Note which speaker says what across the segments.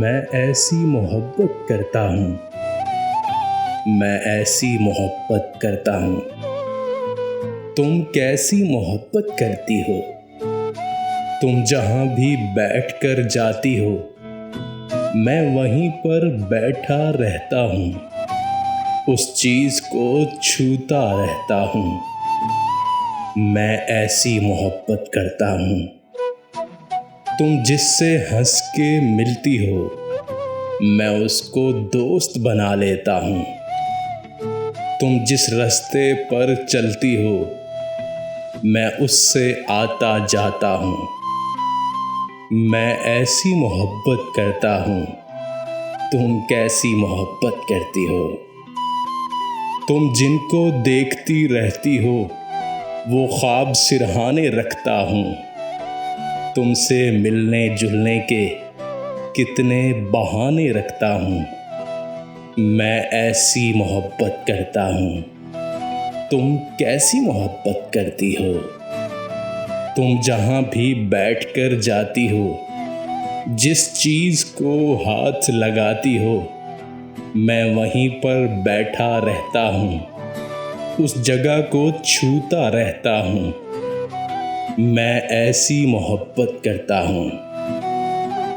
Speaker 1: मैं ऐसी मोहब्बत करता हूँ, मैं ऐसी मोहब्बत करता हूँ। तुम कैसी मोहब्बत करती हो? तुम जहाँ भी बैठकर जाती हो, मैं वहीं पर बैठा रहता हूँ, उस चीज़ को छूता रहता हूँ। मैं ऐसी मोहब्बत करता हूँ। तुम जिससे हंस के मिलती हो, मैं उसको दोस्त बना लेता हूँ। तुम जिस रास्ते पर चलती हो, मैं उससे आता जाता हूँ। मैं ऐसी मोहब्बत करता हूँ। तुम कैसी मोहब्बत करती हो? तुम जिनको देखती रहती हो, वो ख्वाब सिरहाने रखता हूँ। तुमसे मिलने जुलने के कितने बहाने रखता हूँ। मैं ऐसी मोहब्बत करता हूँ। तुम कैसी मोहब्बत करती हो? तुम जहाँ भी बैठकर जाती हो, जिस चीज़ को हाथ लगाती हो, मैं वहीं पर बैठा रहता हूँ, उस जगह को छूता रहता हूँ। मैं ऐसी मोहब्बत करता हूँ।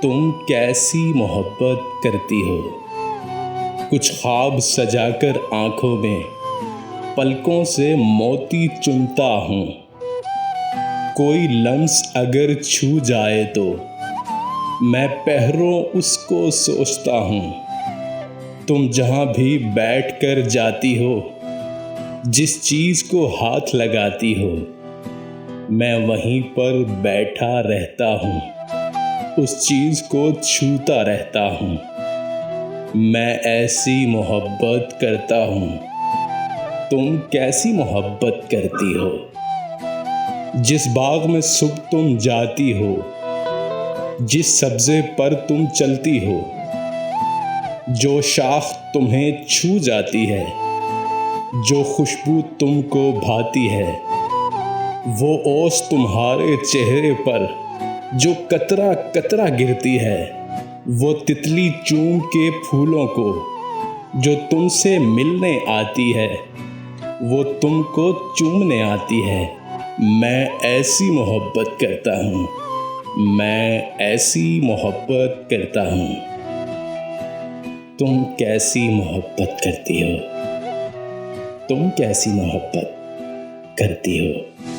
Speaker 1: तुम कैसी मोहब्बत करती हो? कुछ ख्वाब सजाकर आँखों में पलकों से मोती चुनता हूँ। कोई लम्स अगर छू जाए तो मैं पहरों उसको सोचता हूँ। तुम जहाँ भी बैठकर जाती हो, जिस चीज़ को हाथ लगाती हो, मैं वहीं पर बैठा रहता हूँ, उस चीज़ को छूता रहता हूँ। मैं ऐसी मोहब्बत करता हूँ। तुम कैसी मोहब्बत करती हो? जिस बाग में सुबह तुम जाती हो, जिस सब्ज़े पर तुम चलती हो, जो शाख तुम्हें छू जाती है, जो खुशबू तुमको भाती है, वो ओस तुम्हारे चेहरे पर जो कतरा कतरा गिरती है, वो तितली चूम के फूलों को जो तुमसे मिलने आती है, वो तुमको चूमने आती है। मैं ऐसी मोहब्बत करता हूँ। मैं ऐसी मोहब्बत करता हूँ। तुम कैसी मोहब्बत करती हो? तुम कैसी मोहब्बत करती हो?